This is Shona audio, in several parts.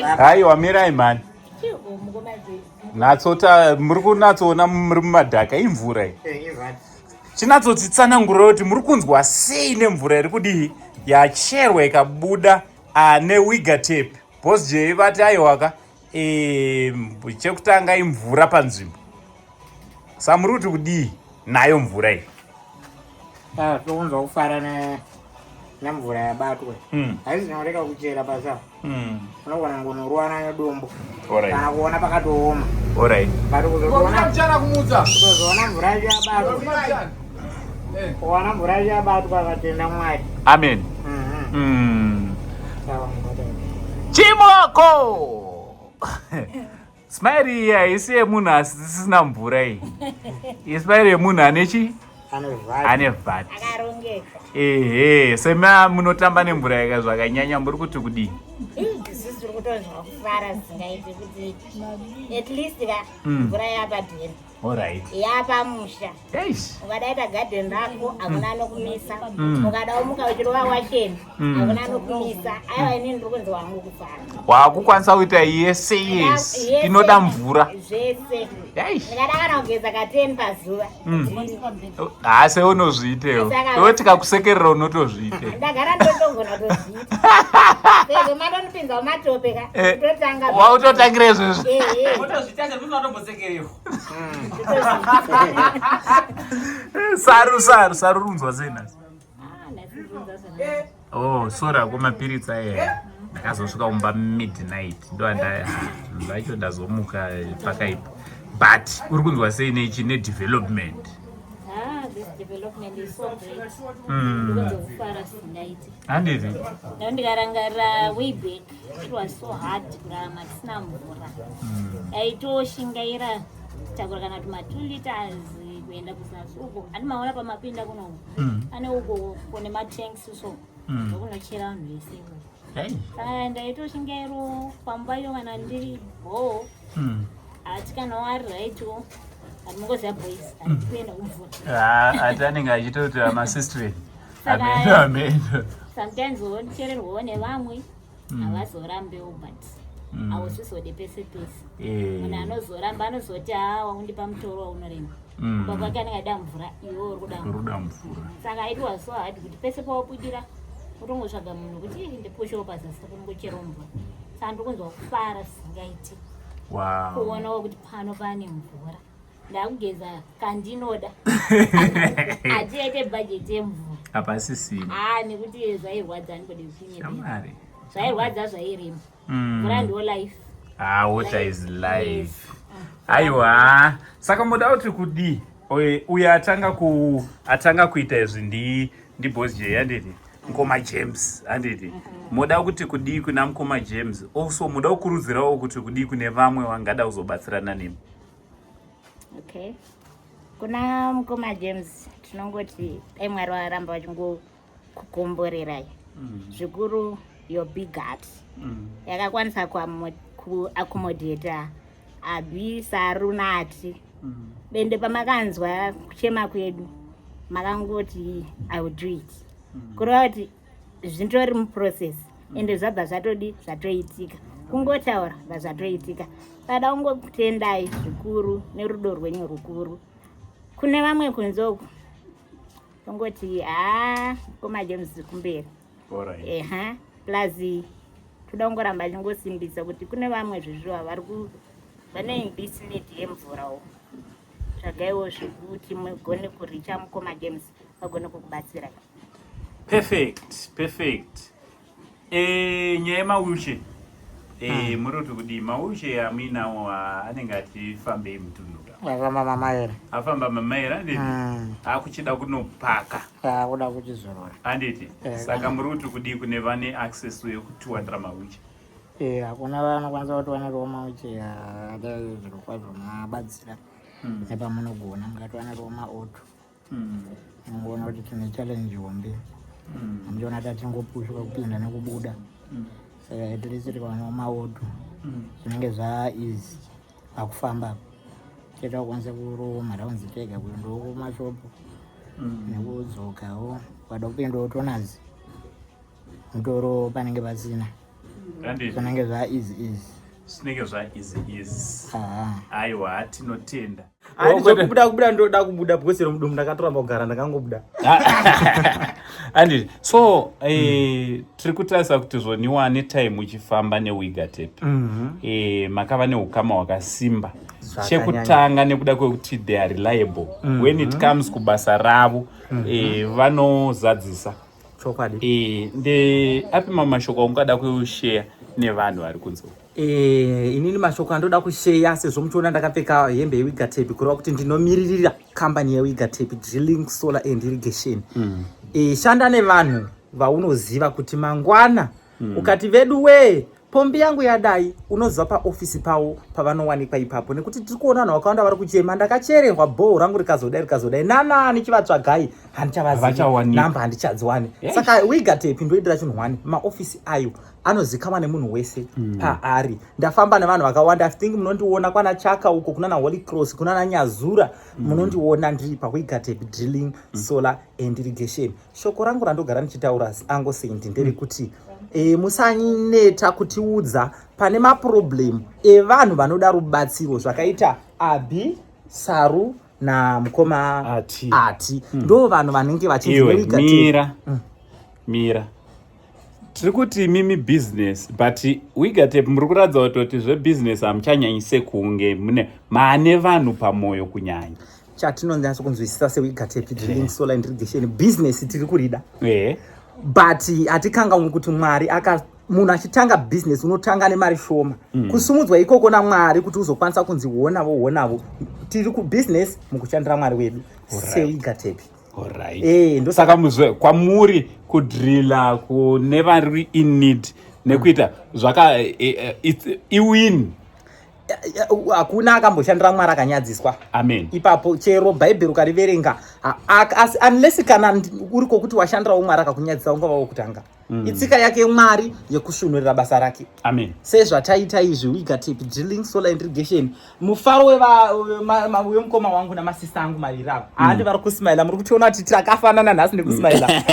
Hai wamirai man. Natsota muri kunatsoona muri mumadhaka imvura iyi. Chinatsotitsanangurira kuti muri kunzwa sei nemvura iri kudii yacherwa ikabuda newigatap. Boss J vati aiwaka chekutanga imvura panzvimbo. Saka muri kuti kudii nayo mvura iyi. Tokunzwa kufara nemvura yabatwa. Haizvinoreka kuchera basa. Unogona ngonorwa nayo dombo. Kana kuona pakatooma. Alright. Kuzoona mvura yabatwa. Kuona mvura yabatwa akatenda Mwari. Amen. Chimoko! Smile iyi haisi yemunhu asi dzisina mvura iyi. Ismaili yemunhu anechi? Ane vhati. Akarongeka. Sema munotamba nemvura yaka zvakanyanya muri kuti kudii? Sisi tiri kutozva kufara zingaite kuti at least mvura yapadheri. Alright. Yapamusha. Ukadaita garden rako hakuna anokumisa. Ukadawo muka uchirova washeni hakuna anokumisa. Aiwa inini ndiri kunzi wangu kufara. Wakukwanisa kuita yese inoda mvura. Zvese. Ndikada kana kugeza ka10 pazuva. Asi unozviitewo. Toti kakusekerera unotozviite. Ndagara ndotogona kutozviita. Sezvo mandonipinza mumatope ka. Totanga. Wautotangira izvozvo. Wotozviita sezvinotombosekerewo. Saru runzwa sei nhasi? Sora kwemapiritsa aya. Ndakazosvika kumba midnight ndo zvacho ndazomuka pakaipa. But uri kunzwa sei nechi nedevelopment? This development is so great. Handiti? Ndikarangara way back, it was so hard kurarama tisina mvura. Aitoshingaira takura kana tuma 2 liters kuenda kusasuko. Andi maona pamapinda kuno. Ane uko kune matanks so. Ndokunochera vanhu vese. Ndaitoshingairo pambayo kana ndiri atikana wari raito. Atingoziva boys atikuenda kumvura. Ati anenge achitoti amasisteri. Sometimes wonchererwawo nevamwe havazorambewo but hausizode pese pese. Munhu anozoramba anozoti waundipa mutoro waunorema. Kuba kwake anenge ada mvura iwe uri kuda mvura. Saka it was so hard kuti pese pawapudira utongotsvaga munhu kuti ndipushewo pazasi kunongocherawo mvura. Saka ndirikunzwa kufara singaiti. Kuonawo kuti pano pane mvura. Ndakugeza kandinoda. Atiete budget yemvura. Hapasisina. Nekuti zvairwadza ndikode kuchinyebera. Zvairwadza zvairema. Mvura ndiwo life. Water is life. Aiwa. Saka muda kuti kudii? Uyo atanga kuita izvi ndi Boss J handiti? Mkoma James handiti? Muda kuti kudii kuna Mkoma James. Also muda kukurudzirawo kuti kudii kune vamwe vangada kuzobatsirana nemi. Okay. Kuna Mkoma James tinongoti dai Mwari varamba vachingokukomborerai. Zvikuru your big heart. Yakakwanisa kuaccommodate Abi Saru nati. Bende pamakanzwa kuchema kwedu makangoti I will do it. Kureva kuti zvintori muprocess ende zvabva zvatoitika. Kungotaura zvatoitika. Pada ungokutendai zvikuru nerudo rwenyu rukuru. Kune vamwe kunzoku tongoti Mkoma James kumberi. Plus toda kungoramba chingosimbisa kuti kune vamwe zvezviwa vane bisineti yemvurawo. Tsvagaiwo zvekuti mugone kuricha Mkoma James vagone kukubatsirai. Perfect. Nyaya yemawheelchair. Muri kuti mawheelchair aminawo anenge atifambei mutunhuka. Afamba mamaira handiti? Akuchida kunopaka. Kuda kuchizorora. Handiti? Saka muri kuti kudii kune vane access yekuti wandira mawheelchair? Hakuna vanokwanisa kuti vanerowo mawheelchair adai zviro kwazvo mabatsira. Nepamunogona mungati vanerowo maauto. Mungoona kuti tine challenge hombe. Mundiona tatingopushuka kupinda nekubuda. Saka atirisiri vanawo maauto. Zvinenge easy pakufamba. Cheta kukwanisa kuroma raunzi tega kuendawo kumashopu. Nekudzokawo. Wada kupindawo tonazi. Mutoro panenge pasina. zvinenge easy. Sinenge easy. Aiwa tinotenda. Kubuda ndoda kubuda because mudomo ndakatoramba kugara ndakangobuda. Andi so tiri kutarisa kuti zvoniwa netime uchifamba neWigatap. Makava neukama hwakasimba. Chekutanga nekuda kwekuti they are reliable. When it comes kubasa ravo vanozadzisa. Chokwadi. Api mamashoko ungada kushare nevanhu vari kunze. Inini mashoko andoda kushare sezvo muchiona ndakapfeka hembe yeWigatap kureva kuti ndinomiririra kambani yeWigatap Drilling Solar and Irrigation. Shanda nevanhu vaunoziva kuti mangwana ukati vedu pombi yangu yadai unoziva paofisi pavo pavanowanikwa ipapo nekuti tiri kuona vanhu vakawanda vari kuchema ndakachererwa bhoho rangu rikazodai nanani chivatsvagai handichavazivi namba handichadziwani. Saka Wigatap ndoidira chinhu wani maofisi ayo anozikamwa nemunhu wese paari. Ndafamba nevanhu vakawanda. I think munondiona kwana Chaka uko kuna na Holy Cross kuna na Nyazura munondiona ndiri paWigatap Drilling Solar and Irrigation. Shoko rangu randogara ndichitaura angosendi nderekuti musaneta kutiudza pane maproblem evanhu vanoda rubatsiro zvakaita Abi, Saru na mukoma Artie. Ndo vanhu vanenge vachinzwa mira tiri kuti mimi business but Wigatap muri kuratidza kuti zvebusiness hamuchanyanyise kunge mane vanhu pamoyo kunyanya. Chatinonyatso kunzwisisa seWigatap Drilling Solar and Irrigation business tiri kurida. But hatikanganwi kuti Mwari munhu achitanga business unotanga nemari shoma. Kusumudzwa ikoko naMwari kuti uzokwanisa kunzi wonavo tiri kubusiness mukushandira Mwari wedu seWigatap. Alright. Saka muzwe kwamuri kudrilla kune vari in need nekuita zvaka iwin. Hakuna akamboshandira Mwari akanyadziswa. Amen. Ipapo chero Bhaibheri ukariverenga unless kana uriko kuti washandirawo Mwari akakunyadzisa ungava wokutanga. Itsika yake Mwari yekushunurira basa rake. Amen. Sezvataita izvi Wigatap Drilling Solar and Irrigation mufaro wemukoma wangu namasista angu maviri avo handi vari kusmaila. Muri kutiona kuti takafanana nhasi nekusmaila.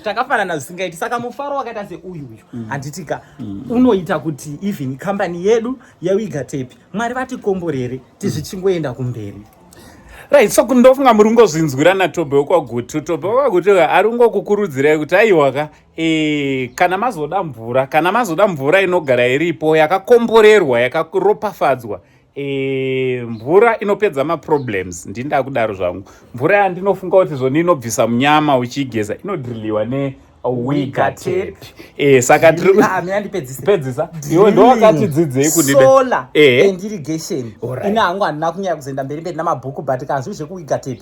Takafanana zvisingaiti. Saka mufaro wakaita seuyu handitika unoita kuti even kambani yedu yeWigatap Mwari vatikomborere tizvichingoenda kumberi. Right, so kundofunga muri ngozvinzwira naTobe wekwagutu. Tobe wekwagutu ari ngokukurudzirai kuti aiwaka kana mazoda mvura inogara iripo yakakomborerwa yakaropafadzwa mvura inopedza maproblems. Ndinda kudaro zvangu mvura yandinofunga kuti zvoni inobvisa munyama uchigeza inodriliwa Wigatap. Saka pedzisa iwe ndo wakatidzidzei kuti solar and irrigation. Ina hangu handina kunyanya kuzoenda mberi namabhuku but kanzwi zvekuWigatap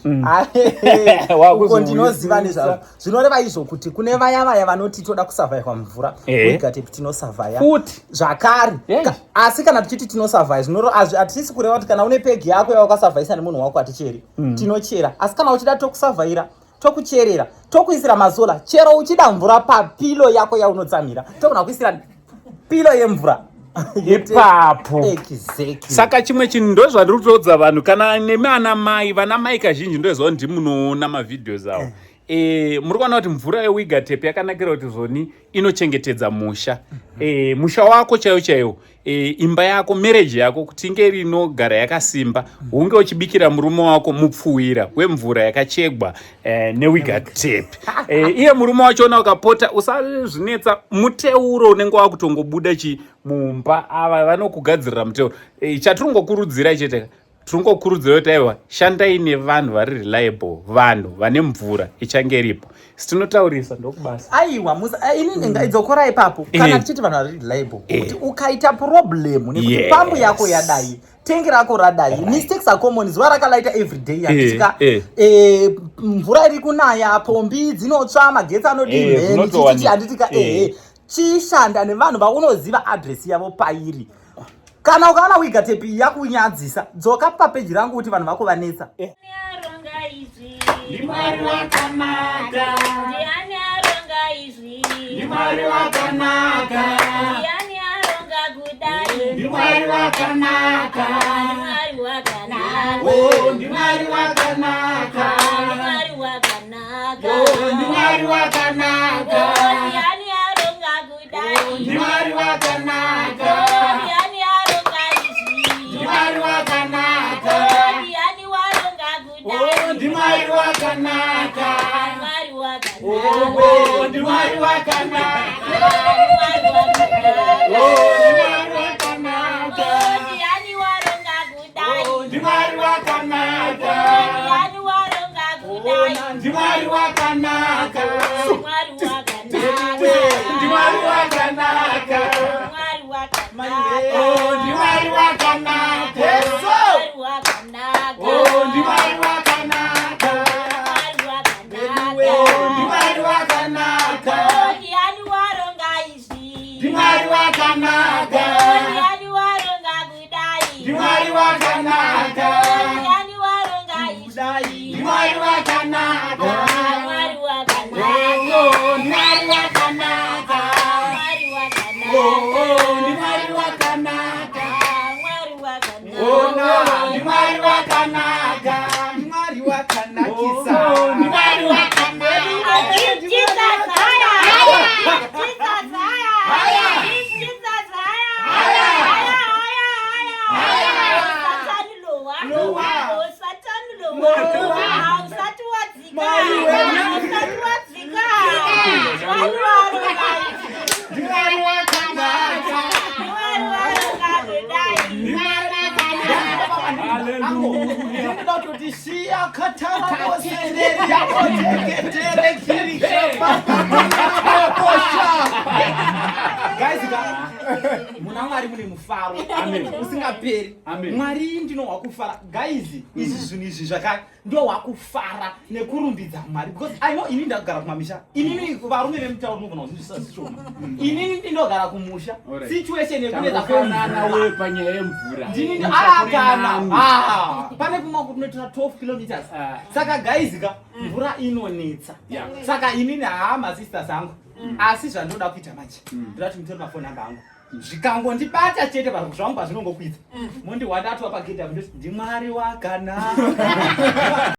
uko ndinoziva nezvazvo. Zvinoreva izvo kuti kune vaya vanoti toda kusurvive mvura Wigatap tinosurvive zvakare. Asi kana tichiti tinosurvive hatisi kureva kuti kana une pegi yako yawakasurviveisa nemunhu wako haticheri. Tinochera. Asi kana uchida tokusurviveira tokucherera tokuisira masola chero uchida mvura papilo yako yaunotsamira togona kuisira pilo yemvura ipapo. Exactly. Saka chimwe chinhu ndo zvandiri kutoudza vanhu kana vana mai kazhinji ndo zvavo ndimunoona mavidheos avo. Muri kuona kuti mvura yeWigatap yakanakira kuti zvoni inochengetedza musha. Musha wako chaiwo imba yako marriage yako kuti inge rinogara yakasimba hunge uchibikira murume wako mupfuwira wemvura yakachegwa neWigatap. Iye murume wachoona ukapota usazvinetsa muteuro unenge wakutongobuda mumba ava vanokugadzirira muteuro. Chatiringokurudzira ichete tiringokurudzira kuti aiwa shandai nevanhu vari reliable, vanhu vane mvura ichange iripo. Sitinotaurisa ndokubasa. Aiwa inini ngaidzokorai ipapo kana tichiti vanhu vari reliable kuti ukaita problem nekuti pambu yako yadai tengi rako radai mistakes are common zuva rakalaita everyday yanditika mvura iri kunaya pombi dzinotsva magetsi anodimheni chichichi handitika chishanda nevanhu vaunoziva adresi yavo pairi. Kana ukaona Wigatap yakunyadzisa dzoka papeji rangu kuti vanhu vako vanetsa. Mwari wakanaka. Ndiani aronga izvi? Mwari wakanaka. Ndiani aronga kudai? Mwari wakanaka. Mwari wakanaka. Oh, Mwari wakanaka. Mwari wakanaka. Oh, Mwari wakanaka. Ndiani aronga kudai? ndimwari wakanaka ndiani waronga kudai ndimwari wakanaka ndiani waronga kudai ndimwari wakanaka mwari wakanaka ndimwari wakanaka mwari wakanaka ndimwari wakanaka mwari wakanaka ndimwari wakanaka ndimwari wakanaka ndiani waronga izvi ndimwari wakanaka ndiani waronga kudai ndimwari wakanaka ndiani waronga izvi ndimwari wakanaka mwari wakanaka ndimwari wakanaka mwari wakanaka ndimwari wakanaka mwari wakanaka ndimwari wakanaka ndimwari wakanakisa ndimwari wakanaka Jesus, higher! Jesus, higher! Jesus, higher! Satan lower. Satan lower. Hausati wadzika. Hausati wadzika. Mwari waronga izvi. ndimwari wakanaka Mwari waronga kudai. ndinoda kuti siya katara kosereri yakoteketere kirikosha guys muna mwari mune mufaro usingaperi mwari ndino wakufara guys izvi zvinhu izvi zvaka ndo wakufara nekurumbidza mwari because I know ini ndagara kumamisha inini varume vemutauro munogona kuzvisa zvishoma inini ndinogara kumusha situation yekunedza Takanana we panyaya yemvura. ndini kana pane kumwa kunotora 12 kilometers saka guys ka mvura inonetsa saka inini masisters angu asi zvandoda kuita manje ndoda kuti mutore mafoni anga angu zvikangondibata chete zvangu pazvinongokwidza mondiwanda atova pagedha ndimwari wakanaka